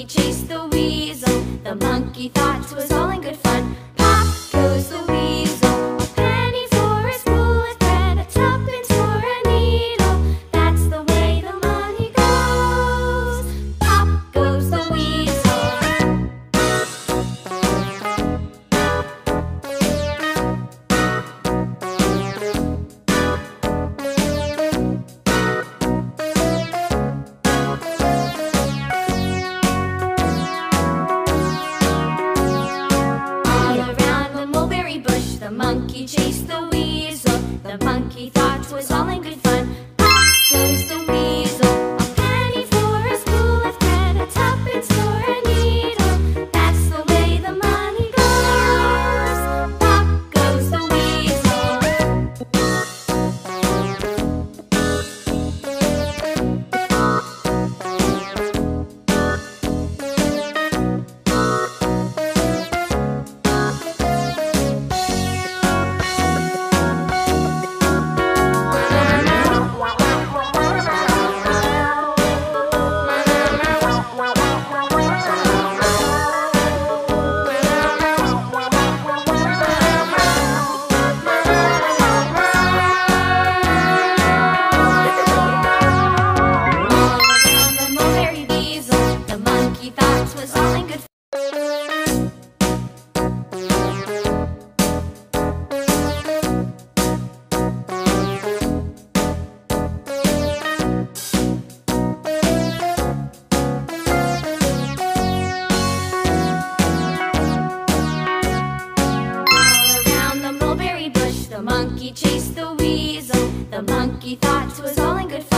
monkey chased the weasel. The monkey thought 'twas all in good fun. Pop goes the weasel, a penny for a spool of thread, a tuppence for a needle. That's the way the money goes. Pop goes the weasel. The monkey chased the weasel. The monkey thought 'twas all in good fun. Pop goes the weasel, a penny for a spool of thread, a tuppence for a needle. That's the way the money goes. Pop goes the weasel. The monkey chased the weasel. The monkey thought 'twas all in good fun.